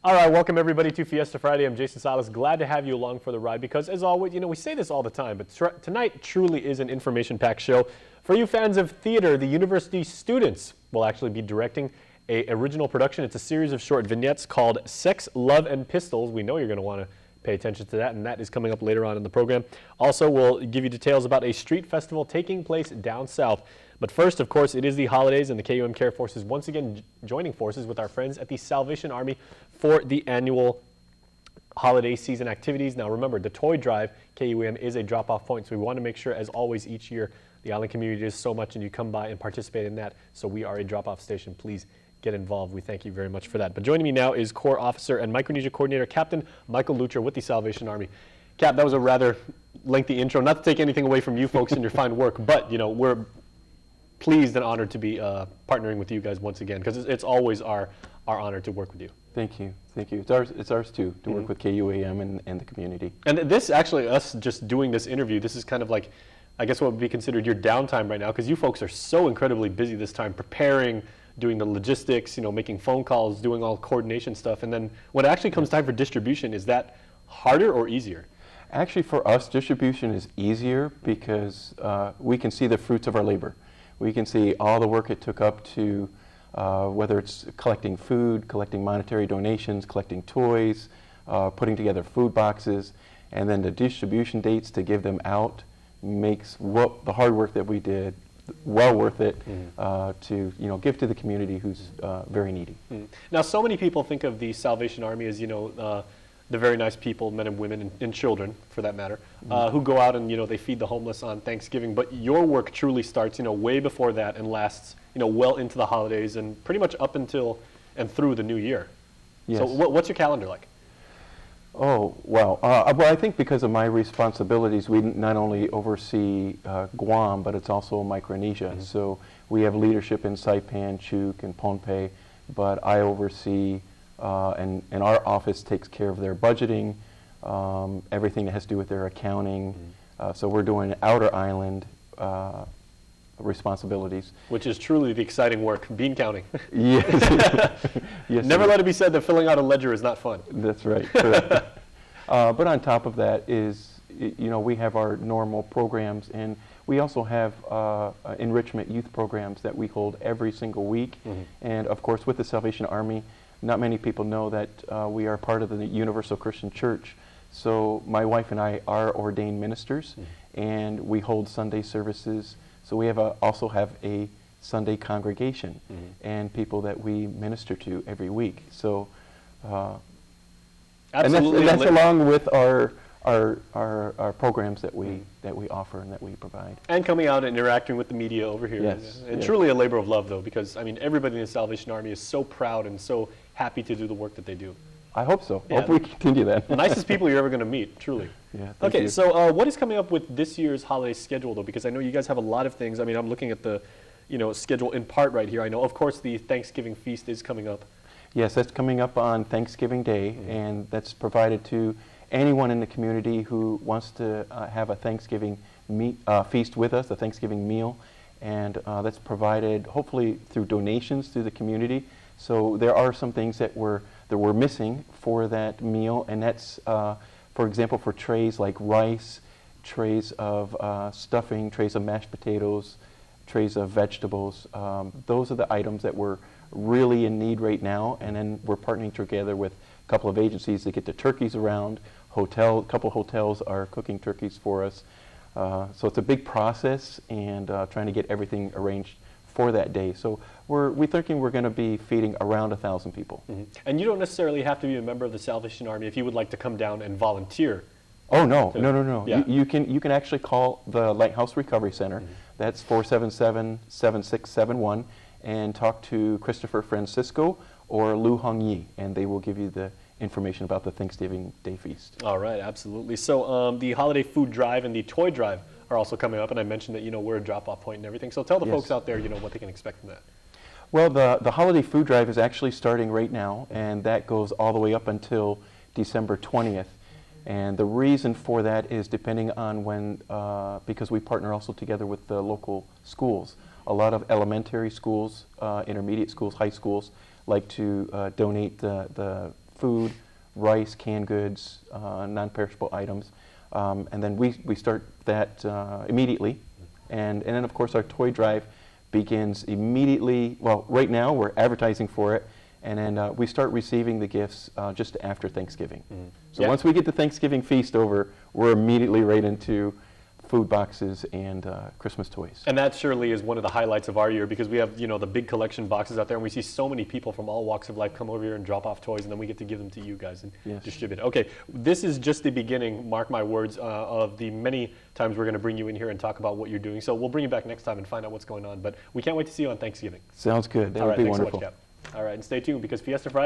All right, welcome everybody to Fiesta Friday. I'm Jason Salas. Glad to have you along for the ride because, as always, we say this all the time, but tonight truly is an information-packed show. For you fans of theater, the university students will actually be directing an original production. It's a series of short vignettes called Sex, Love, and Pistols. We know you're going to want to pay attention to that, and that is coming up later on in the program. Also, we'll give you details about a street festival taking place down south. But first, of course, it is the holidays, and the KUM Care Force is once again joining forces with our friends at the Salvation Army for the annual holiday season activities. Now, remember, the toy drive, KUM, is a drop-off point, so we want to make sure, as always, each year, the island community does so much, and you come by and participate in that, so we are a drop-off station. Please get involved. We thank you very much for that. But joining me now is Corps Officer and Micronesia Coordinator Captain Michael Lucher with the Salvation Army. Cap, that was a rather lengthy intro. Not to take anything away from you folks and your fine work, but we're pleased and honored to be partnering with you guys once again, because it's always our honor to work with you. Thank you. Thank you. It's ours too, to work with KUAM and the community. And this actually, us just doing this interview, this is kind of like, I guess what would be considered your downtime right now, because you folks are so incredibly busy this time, preparing, doing the logistics, making phone calls, doing all coordination stuff. And then when it actually comes time for distribution, is that harder or easier? Actually, for us, distribution is easier because we can see the fruits of our labor. We can see all the work it took up to, whether it's collecting food, collecting monetary donations, collecting toys, putting together food boxes, and then the distribution dates to give them out makes the hard work that we did well worth it to give to the community who's very needy. Now, so many people think of the Salvation Army as the very nice people, men and women and children, for that matter, who go out and they feed the homeless on Thanksgiving. But your work truly starts way before that and lasts well into the holidays and pretty much up until and through the new year. Yes. So what's your calendar like? Oh, wow. Well, I think because of my responsibilities, we not only oversee Guam, but it's also Micronesia. So we have leadership in Saipan, Chuuk, and Pohnpei, but I oversee, and our office takes care of their budgeting, everything that has to do with their accounting. So we're doing outer island responsibilities. Which is truly the exciting work, bean counting. Yes. Yes. Never let it be said that filling out a ledger is not fun. That's right. Correct. But on top of that is, we have our normal programs, and we also have enrichment youth programs that we hold every single week. And of course, with the Salvation Army, not many people know that we are part of the Universal Christian Church. So my wife and I are ordained ministers, and we hold Sunday services. So we also have a Sunday congregation and people that we minister to every week. So, absolutely, and that's along with our programs that we offer and that we provide. And coming out and interacting with the media over here. Yes. And truly a labor of love, though, because everybody in the Salvation Army is so proud and so happy to do the work that they do. I hope so. Yeah. Hope we continue that. The nicest people you're ever going to meet, truly. Yeah. Okay, You. so what is coming up with this year's holiday schedule, though? Because I know you guys have a lot of things. I'm looking at the, schedule in part right here. I know, of course, the Thanksgiving feast is coming up. Yes, that's coming up on Thanksgiving Day, and that's provided to anyone in the community who wants to have a Thanksgiving feast with us, a Thanksgiving meal, and that's provided hopefully through donations through the community. So there are some things that we're missing for that meal, and that's, for example, for trays like rice, trays of stuffing, trays of mashed potatoes, trays of vegetables. Those are the items that we're really in need right now, and then we're partnering together with a couple of agencies to get the turkeys around. A couple hotels are cooking turkeys for us. So it's a big process, and trying to get everything arranged for that day. So we're thinking we're going to be feeding around 1,000 people. And you don't necessarily have to be a member of the Salvation Army if you would like to come down and volunteer. Oh, no. Yeah. You can actually call the Lighthouse Recovery Center. That's 477-7671, and talk to Christopher Francisco or Lu Hong Yi, and they will give you the information about the Thanksgiving Day feast. All right, absolutely. So the holiday food drive and the toy drive are also coming up, and I mentioned that we're a drop-off point and everything. So tell the folks out there what they can expect from that. Well, the holiday food drive is actually starting right now, and that goes all the way up until December 20th. And the reason for that is depending on when, because we partner also together with the local schools. A lot of elementary schools, intermediate schools, high schools like to donate the food, rice, canned goods, non-perishable items. And then we start that immediately. And then, of course, our toy drive begins immediately. Well, right now we're advertising for it. And then we start receiving the gifts just after Thanksgiving. So once we get the Thanksgiving feast over, we're immediately right into food boxes and Christmas toys. And that surely is one of the highlights of our year, because we have, the big collection boxes out there, and we see so many people from all walks of life come over here and drop off toys, and then we get to give them to you guys and distribute. Okay, this is just the beginning, mark my words, of the many times we're going to bring you in here and talk about what you're doing. So we'll bring you back next time and find out what's going on. But we can't wait to see you on Thanksgiving. Sounds good. That would be wonderful. So much, Cap. All right, and stay tuned, because Fiesta Friday